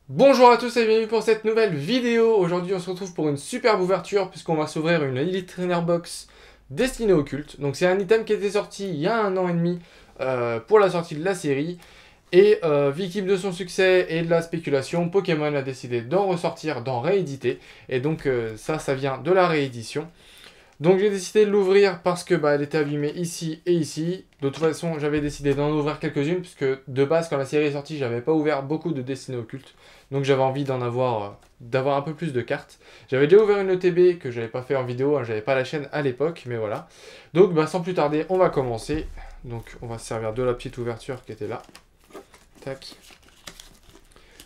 Bonjour à tous et bienvenue pour cette nouvelle vidéo. Aujourd'hui on se retrouve pour une superbe ouverture puisqu'on va s'ouvrir une Elite Trainer Box destinée au culte. Donc c'est un item qui était sorti il y a 1 an et demi pour la sortie de la série. Et victime de son succès et de la spéculation, Pokémon a décidé d'en ressortir, d'en rééditer. Et donc ça vient de la réédition. Donc j'ai décidé de l'ouvrir parce que elle était abîmée ici et ici. De toute façon, j'avais décidé d'en ouvrir quelques-unes puisque de base, quand la série est sortie, j'avais pas ouvert beaucoup de destinées occultes. Donc j'avais envie d'en avoir, d'avoir un peu plus de cartes. J'avais déjà ouvert une ETB que j'avais pas fait en vidéo, hein, j'avais pas la chaîne à l'époque, mais voilà. Donc sans plus tarder, on va commencer. Donc on va se servir de la petite ouverture qui était là. Tac.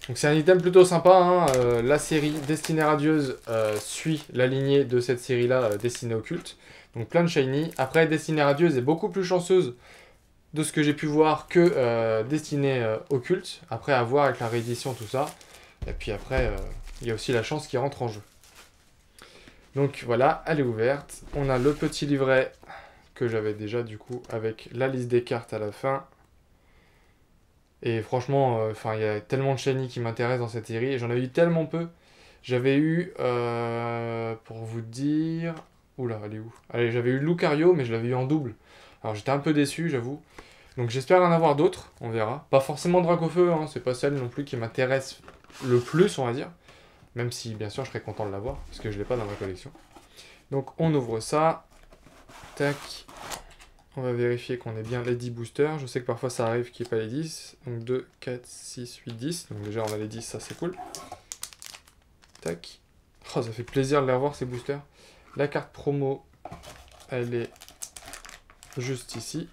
Donc c'est un item plutôt sympa, hein. La série Destinée Radieuse suit la lignée de cette série-là, Destinée Occulte. Donc plein de shiny. Après, Destinée Radieuse est beaucoup plus chanceuse de ce que j'ai pu voir que Destinée Occulte. Après, à voir avec la réédition, tout ça. Et puis après, il y a aussi la chance qui rentre en jeu. Donc voilà, elle est ouverte. On a le petit livret que j'avais déjà du coup avec la liste des cartes à la fin. Et franchement, il y a tellement de shiny qui m'intéressent dans cette série, et j'en ai eu tellement peu. J'avais eu, pour vous dire... Oula, elle est où? Allez, j'avais eu Lucario, mais je l'avais eu en double. Alors j'étais un peu déçu, j'avoue. Donc j'espère en avoir d'autres, on verra. Pas forcément Dracofeu, hein, c'est pas celle non plus qui m'intéresse le plus, on va dire. Même si, bien sûr, je serais content de l'avoir, parce que je l'ai pas dans ma collection. Donc on ouvre ça. Tac. On va vérifier qu'on ait bien les 10 boosters. Je sais que parfois ça arrive qu'il n'y ait pas les 10. Donc 2, 4, 6, 8, 10. Donc déjà on a les 10, ça c'est cool. Tac. Oh, ça fait plaisir de les revoir ces boosters. La carte promo, elle est juste ici.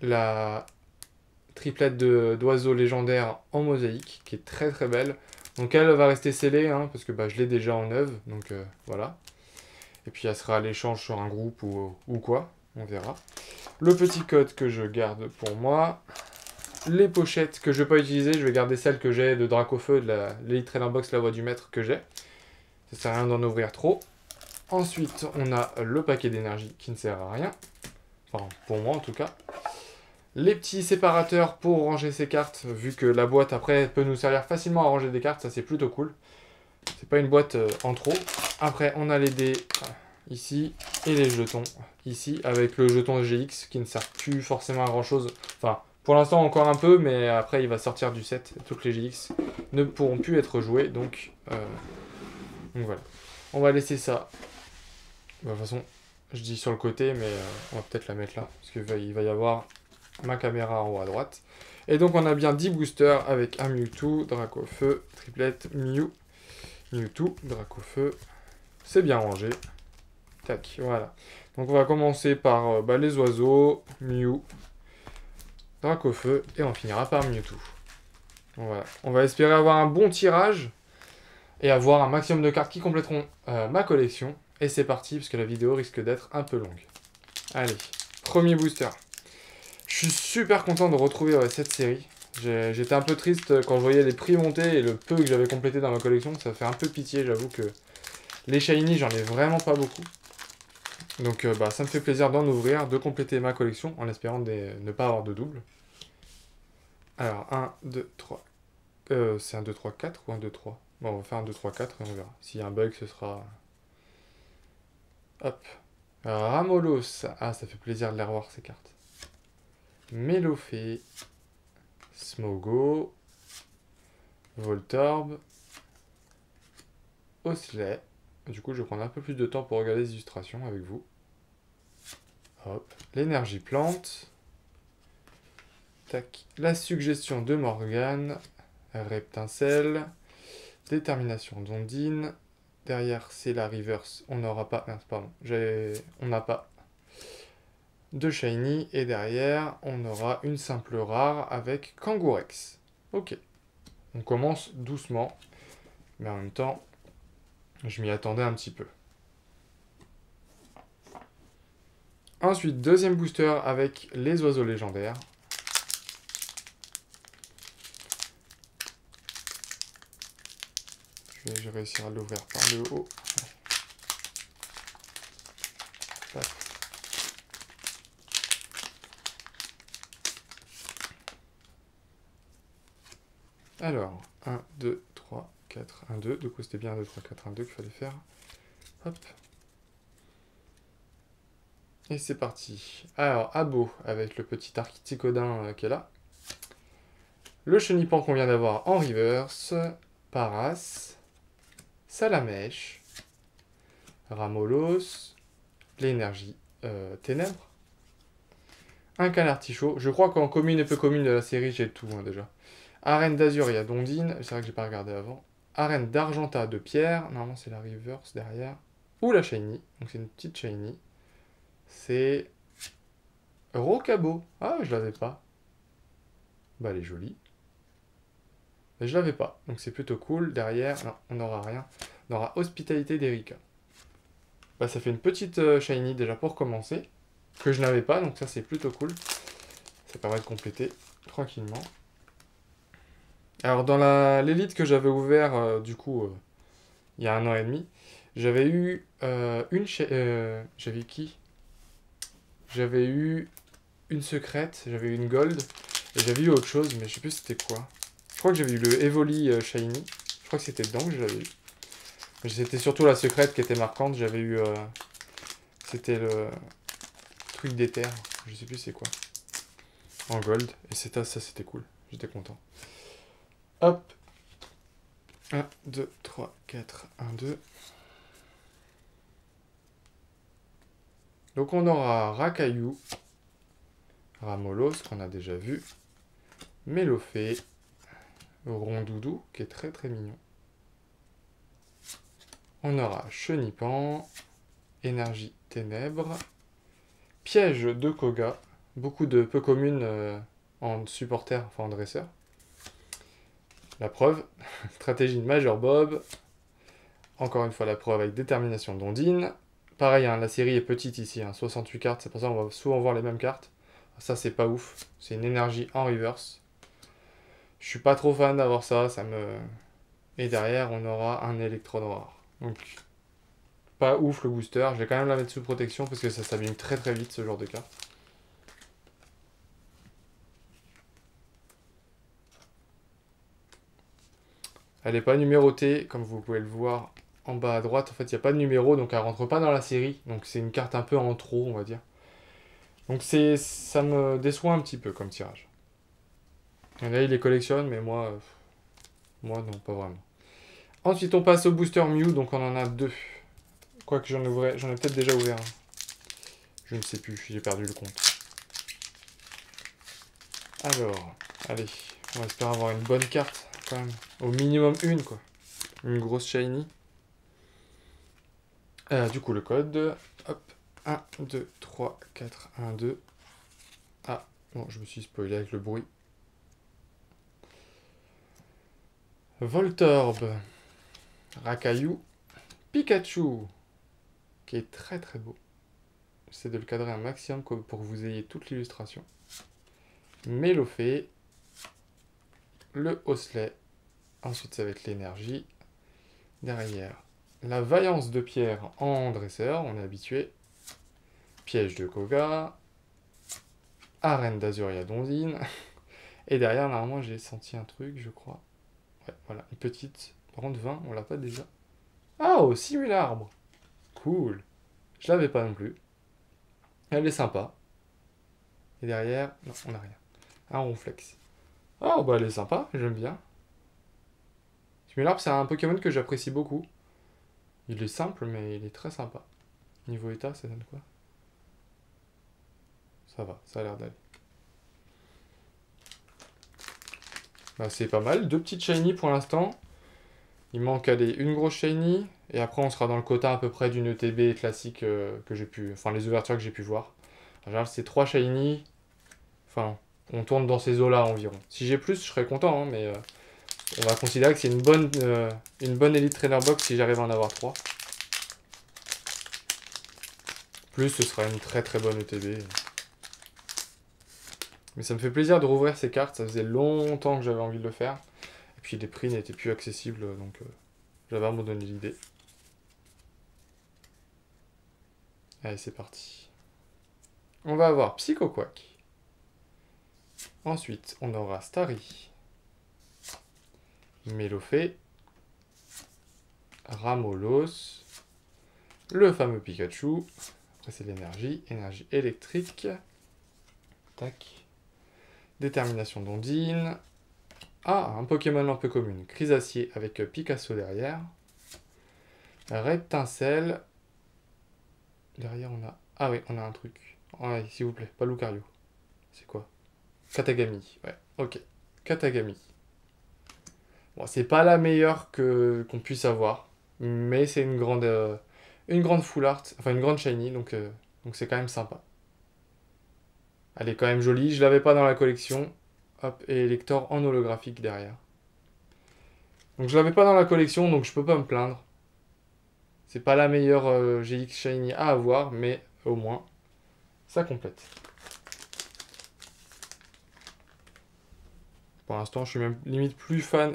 La triplette d'oiseaux légendaires en mosaïque, qui est très très belle. Donc elle va rester scellée, hein, parce que je l'ai déjà en œuvre. Donc voilà. Et puis elle sera à l'échange sur un groupe ou quoi. On verra. Le petit code que je garde pour moi. Les pochettes que je vais pas utiliser, je vais garder celles que j'ai de Dracofeu, de l'Elite Trainer Box, la voix du maître que j'ai. Ça sert à rien d'en ouvrir trop. Ensuite, on a le paquet d'énergie qui ne sert à rien. Enfin, pour moi en tout cas. Les petits séparateurs pour ranger ces cartes, vu que la boîte après peut nous servir facilement à ranger des cartes, ça c'est plutôt cool. C'est pas une boîte en trop. Après, on a les dés ici et les jetons ici, avec le jeton GX qui ne sert plus forcément à grand chose. Enfin, pour l'instant encore un peu, mais après il va sortir du set. Toutes les GX ne pourront plus être jouées, donc voilà. On va laisser ça. De toute façon, je dis sur le côté, mais on va peut-être la mettre là, parce qu'il va y avoir ma caméra en haut à droite. Et donc on a bien 10 boosters avec un Mewtwo, Dracofeu, triplette, Mewtwo, Dracofeu. C'est bien rangé. Tac, voilà. Donc on va commencer par les oiseaux, Mew, Dracofeu, et on finira par Mewtwo. Voilà. On va espérer avoir un bon tirage, et avoir un maximum de cartes qui compléteront ma collection. Et c'est parti, parce que la vidéo risque d'être un peu longue. Allez, premier booster. Je suis super content de retrouver cette série. J'étais un peu triste quand je voyais les prix monter et le peu que j'avais complété dans ma collection. Ça fait un peu pitié, j'avoue que les shiny, j'en ai vraiment pas beaucoup. Donc ça me fait plaisir d'en ouvrir, de compléter ma collection en espérant ne pas avoir de double. Alors, 1, 2, 3. C'est un 2, 3, 4 ou un 2, 3? Bon, on va faire un 2, 3, 4 et on verra. S'il y a un bug, ce sera... Hop. Ramolos. Ah, ça fait plaisir de les revoir, ces cartes. Mélofée. Smogo. Voltorb. Osley. Du coup, je vais prendre un peu plus de temps pour regarder les illustrations avec vous. Hop. L'énergie plante. Tac. La suggestion de Morgane. Reptincelle. Détermination d'Ondine. Derrière, c'est la reverse. On n'aura pas... Merde, pardon. On n'a pas de shiny. Et derrière, on aura une simple rare avec Kangourex. Ok. On commence doucement. Mais en même temps, je m'y attendais un petit peu. Ensuite, deuxième booster avec les oiseaux légendaires. Je vais réussir à l'ouvrir par le haut. Alors, 1, 2, 3, 4, 1, 2. Du coup, c'était bien 1, 2, 3, 4, 1, 2 qu'il fallait faire. Hop. Et c'est parti. Alors, Abo, avec le petit Arcticodin qui est là. Le Chenipan qu'on vient d'avoir en reverse. Paras. Salamèche. Ramolos. L'énergie ténèbres. Un canartichaud. Je crois qu'en commune et peu commune de la série, j'ai tout déjà. Arène d'Azur, il y a Dondine. C'est vrai que j'ai pas regardé avant. Arène d'Argenta de pierre. Normalement, c'est la reverse derrière. Ou la shiny. Donc, c'est une petite shiny. C'est Rocabo. Ah, je l'avais pas. Bah, elle est jolie. Mais je l'avais pas. Donc, c'est plutôt cool. Derrière, non, on n'aura rien. On aura Hospitalité d'Erika. Bah, ça fait une petite shiny déjà pour commencer. Que je n'avais pas. Donc, ça, c'est plutôt cool. Ça permet de compléter tranquillement. Alors, dans l'élite que j'avais ouvert, du coup, il y a 1 an et demi, j'avais eu j'avais qui? J'avais eu une secrète, j'avais eu une gold, et j'avais eu autre chose, mais je sais plus c'était quoi. Je crois que j'avais eu le Evoli Shiny. Je crois que c'était dedans que je l'avais eu. Mais c'était surtout la secrète qui était marquante. J'avais eu... c'était le truc d'éther. Je sais plus c'est quoi. En gold. Et ça c'était cool. J'étais content. Hop. 1, 2, 3, 4, 1, 2. Donc on aura Rakayu, Ramolos, qu'on a déjà vu, Mélofée, Rondoudou, qui est très très mignon. On aura Chenipan, Énergie Ténèbres, Piège de Koga, beaucoup de peu communes en supporter, enfin en dresseur. La preuve, stratégie de Major Bob, encore une fois la preuve avec détermination d'Ondine. Pareil, hein, la série est petite ici, hein, 68 cartes, c'est pour ça qu'on va souvent voir les mêmes cartes. Ça c'est pas ouf, c'est une énergie en reverse. Je suis pas trop fan d'avoir ça, ça me... Et derrière on aura un électrode rare. Donc pas ouf le booster, je vais quand même la mettre sous protection parce que ça s'abîme très très vite ce genre de carte. Elle n'est pas numérotée, comme vous pouvez le voir en bas à droite. En fait, il n'y a pas de numéro, donc elle rentre pas dans la série. Donc c'est une carte un peu en trop, on va dire. Donc ça me déçoit un petit peu comme tirage. Il y en a, il les collectionne, mais moi non, pas vraiment. Ensuite, on passe au booster Mew, donc on en a 2. Quoique j'en ai peut-être déjà ouvert un. Je ne sais plus, j'ai perdu le compte. Alors, allez, on espère avoir une bonne carte, quand même. Au minimum une, quoi. Une grosse shiny. Du coup, le code, hop, 1, 2, 3, 4, 1, 2. Ah, bon, je me suis spoilé avec le bruit. Voltorb, Rakayu, Pikachu, qui est très très beau. J'essaie de le cadrer un maximum pour que vous ayez toute l'illustration. Mélofée, le Osselet, ensuite ça va être l'énergie. Derrière, la vaillance de pierre en dresseur, on est habitué. Piège de Koga, Arène d'Azuria Dondine. Et derrière, normalement, j'ai senti un truc, je crois. Ouais, voilà, une petite. Par contre, 20, on l'a pas déjà. Ah, oh, Simularbre. Cool. Je l'avais pas non plus. Elle est sympa. Et derrière, non, on n'a rien. Un Ronflex. Oh, bah elle est sympa, j'aime bien. Simularbre, c'est un Pokémon que j'apprécie beaucoup. Il est simple, mais il est très sympa. Niveau état, ça donne quoi? Ça va, ça a l'air d'aller. Bah, c'est pas mal. 2 petites shiny pour l'instant. Il manque aller une grosse shiny. Et après, on sera dans le quota à peu près d'une ETB classique que j'ai pu... Enfin, les ouvertures que j'ai pu voir. En général, c'est 3 shiny. Enfin, on tourne dans ces eaux-là environ. Si j'ai plus, je serais content, hein, mais on va considérer que c'est une bonne Elite Trainer Box si j'arrive à en avoir 3. Plus, ce sera une très très bonne ETB. Mais ça me fait plaisir de rouvrir ces cartes. Ça faisait longtemps que j'avais envie de le faire. Et puis les prix n'étaient plus accessibles, donc j'avais à me donner l'idée. Allez, c'est parti. On va avoir Psychoquack. Ensuite, on aura Starry. Melofée, Ramolos, le fameux Pikachu. Après, c'est l'énergie, énergie électrique. Tac. Détermination d'Ondine. Ah, un Pokémon un peu commune. Chrysacier avec Picasso derrière. Reptincelle. Derrière, on a... Ah oui, on a un truc. Ouais, s'il vous plaît, pas Lucario. C'est quoi? Katagami. Ouais, ok. Katagami. Bon, c'est pas la meilleure qu'on puisse avoir. Mais c'est une grande full art. Enfin, une grande shiny, donc c'est quand même sympa. Elle est quand même jolie. Je l'avais pas dans la collection. Hop, et lecteur en holographique derrière. Donc je l'avais pas dans la collection, donc je peux pas me plaindre. C'est pas la meilleure GX Shiny à avoir, mais au moins, ça complète. Pour l'instant, je suis même limite plus fan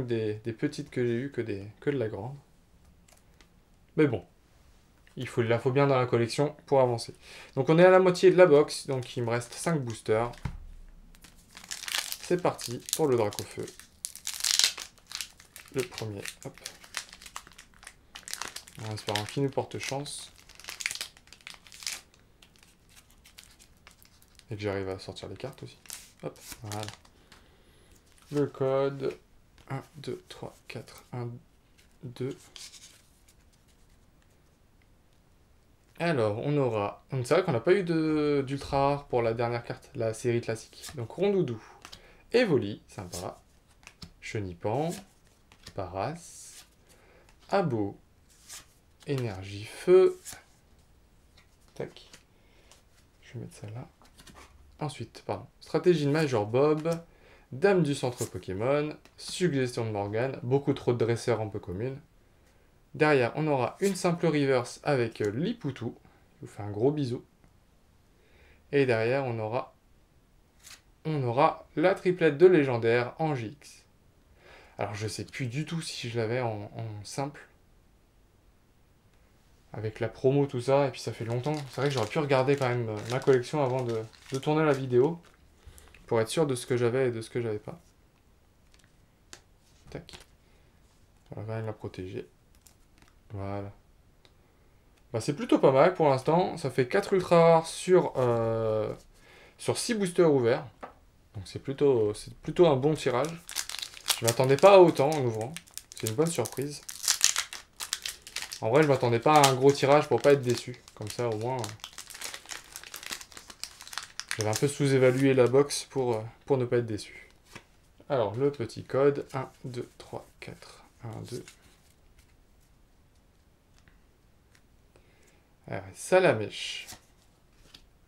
des petites que j'ai eues que de la grande. Mais bon, il la faut bien dans la collection pour avancer. Donc on est à la moitié de la box, donc il me reste 5 boosters. C'est parti pour le Dracofeu. Le premier, hop. En espérant qu'il nous porte chance. Et que j'arrive à sortir les cartes aussi. Hop, voilà. Le code 1, 2, 3, 4, 1, 2. Alors, on aura... Donc c'est vrai qu'on n'a pas eu d'ultra rare pour la dernière carte, la série classique. Donc Rondoudou, Evoli, sympa. Chenipan, Paras, Abo, Énergie Feu. Tac. Je vais mettre ça là. Ensuite, pardon. Stratégie de Major Bob, Dame du centre Pokémon, Suggestion de Morgane, beaucoup trop de dresseurs un peu communes. Derrière, on aura une simple reverse avec Lipoutou. Je vous fais un gros bisou. Et derrière, on aura la triplette de légendaire en GX. Alors, je sais plus du tout si je l'avais en simple. Avec la promo, tout ça, et puis ça fait longtemps. C'est vrai que j'aurais pu regarder quand même ma collection avant de tourner la vidéo. Pour être sûr de ce que j'avais et de ce que j'avais pas. Tac. On va quand même la protéger. Voilà. Bah, c'est plutôt pas mal pour l'instant. Ça fait 4 ultra rares sur 6 boosters ouverts. Donc c'est plutôt un bon tirage. Je m'attendais pas à autant en ouvrant. C'est une bonne surprise. En vrai, je m'attendais pas à un gros tirage pour pas être déçu. Comme ça, au moins... J'avais un peu sous-évalué la box pour ne pas être déçu. Alors, le petit code. 1, 2, 3, 4. 1, 2... Alors, Salamèche,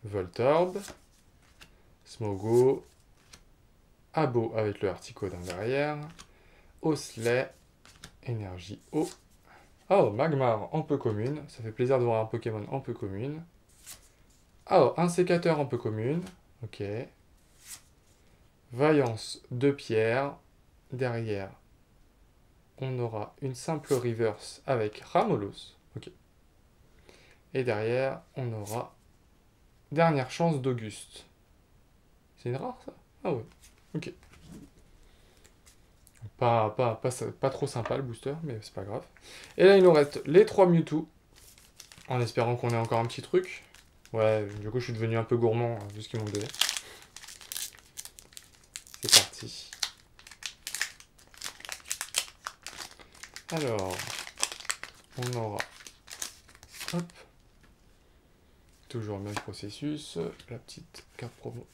Voltorb, Smogo, Abo avec le Articodin derrière, Osley, Énergie Eau. Oh, Magmar en peu commune, ça fait plaisir de voir un Pokémon en peu commune. Oh, un sécateur en peu commune, ok. Vaillance de pierre, derrière on aura une simple reverse avec Ramolos, ok. Et derrière, on aura Dernière chance d'Auguste. C'est une rare, ça? Ah ouais, ok. Pas trop sympa, le booster, mais c'est pas grave. Et là, il nous reste les 3 Mewtwo, en espérant qu'on ait encore un petit truc. Ouais, du coup, je suis devenu un peu gourmand, vu ce qu'ils m'ont donné. C'est parti. Alors, on aura... Hop. Toujours le même processus. La petite carte promo.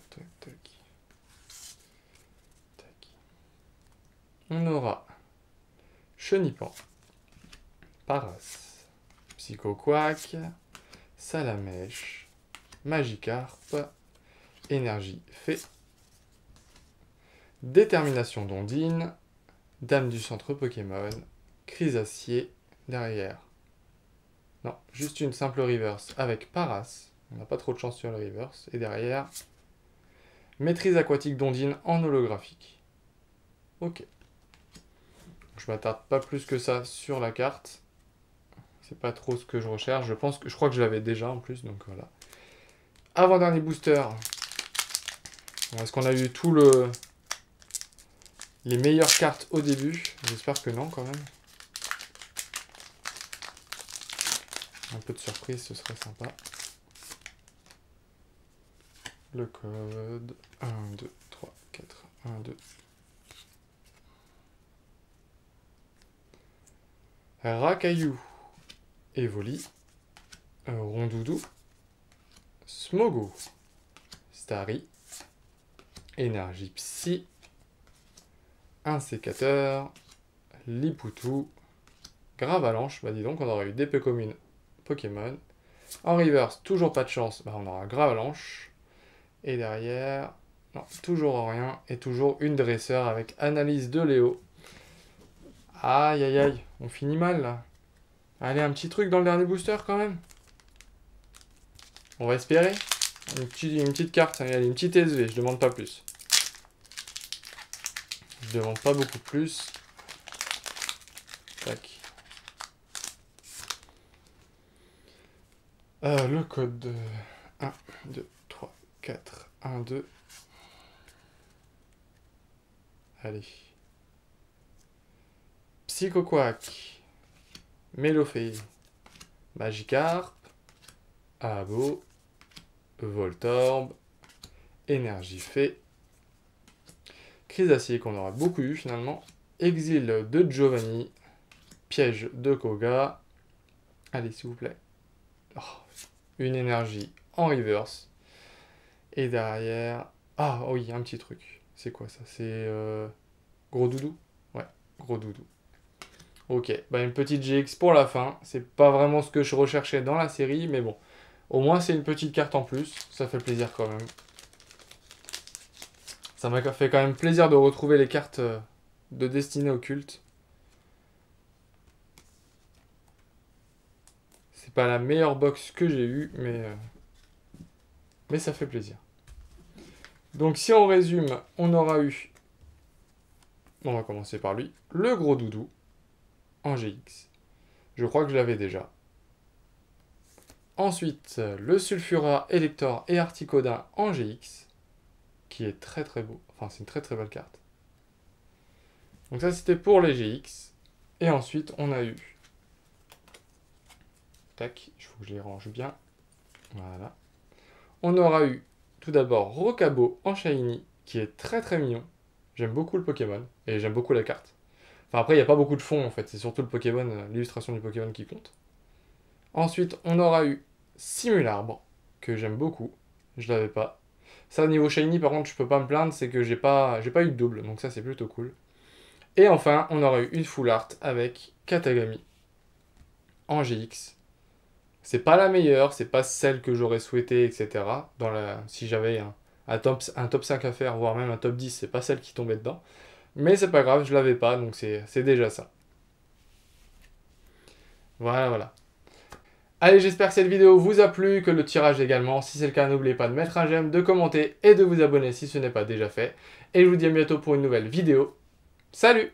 Tac, tac. Tac. On aura Chenipan, Paras, Psychoquack, Salamèche, Magikarp, Énergie Fée, Détermination d'Ondine, Dame du centre Pokémon, Chrysacier derrière. Non, juste une simple reverse avec Paras. On n'a pas trop de chance sur le reverse. Et derrière, Maîtrise aquatique d'Ondine en holographique. Ok. Je m'attarde pas plus que ça sur la carte. C'est pas trop ce que je recherche. Je crois que je l'avais déjà en plus, donc voilà. Avant-dernier booster. Est-ce qu'on a eu tout le les meilleures cartes au début. J'espère que non, quand même. Un peu de surprise, ce serait sympa. Le code 1, 2, 3, 4, 1, 2. Rakayu, Evoli, Rondoudou, Smogo, Starry, Énergie Psy, un sécateur, Lipoutou, Gravalanche, bah dis donc on aurait eu d'épée commune Pokémon. En reverse, toujours pas de chance, bah on aura Gravalanche. Et derrière, non, toujours rien, et toujours une dresseur avec analyse de Léo. Aïe aïe aïe, on finit mal là. Allez, un petit truc dans le dernier booster quand même. On va espérer. Une petite carte, allez, une petite SV, je demande pas plus. Je demande pas beaucoup plus. Tac. Le code 1, 2, 3, 4, 1, 2. Allez. Psychoquack, Mélofée, Magikarp, Abo, Voltorb, Énergifée, Crise qu'on aura beaucoup eu finalement, Exil de Giovanni, Piège de Koga, allez s'il vous plaît, oh, une énergie en reverse, et derrière, ah oui, un petit truc, c'est quoi ça, c'est Gros Doudou, ouais, Gros Doudou. Ok, bah une petite GX pour la fin. C'est pas vraiment ce que je recherchais dans la série, mais bon. Au moins, c'est une petite carte en plus. Ça fait plaisir quand même. Ça m'a fait quand même plaisir de retrouver les cartes de Destinée Occulte. C'est pas la meilleure box que j'ai eue, mais ça fait plaisir. Donc si on résume, on aura eu... On va commencer par lui. Le Gros Doudou. En GX. Je crois que je l'avais déjà. Ensuite, le Sulfura, Elector et Articodin en GX, qui est très très beau. Enfin, c'est une très très belle carte. Donc ça, c'était pour les GX. Et ensuite, on a eu... Tac, il faut que je les range bien. Voilà. On aura eu, tout d'abord, Rocabo en Shiny, qui est très très mignon. J'aime beaucoup le Pokémon, et j'aime beaucoup la carte. Enfin, après, il n'y a pas beaucoup de fond, en fait. C'est surtout le Pokémon, l'illustration du Pokémon qui compte. Ensuite, on aura eu Simularbre, que j'aime beaucoup. Je l'avais pas. Ça, niveau Shiny, par contre, je peux pas me plaindre, c'est que j'ai pas eu de double, donc ça, c'est plutôt cool. Et enfin, on aura eu une Full Art avec Katagami en GX. C'est pas la meilleure, c'est pas celle que j'aurais souhaité, etc. Si j'avais un top 5 à faire, voire même un top 10, c'est pas celle qui tombait dedans. Mais c'est pas grave, je l'avais pas, donc c'est déjà ça. Voilà, voilà. Allez, j'espère que cette vidéo vous a plu, que le tirage également. Si c'est le cas, n'oubliez pas de mettre un j'aime, de commenter et de vous abonner si ce n'est pas déjà fait. Et je vous dis à bientôt pour une nouvelle vidéo. Salut!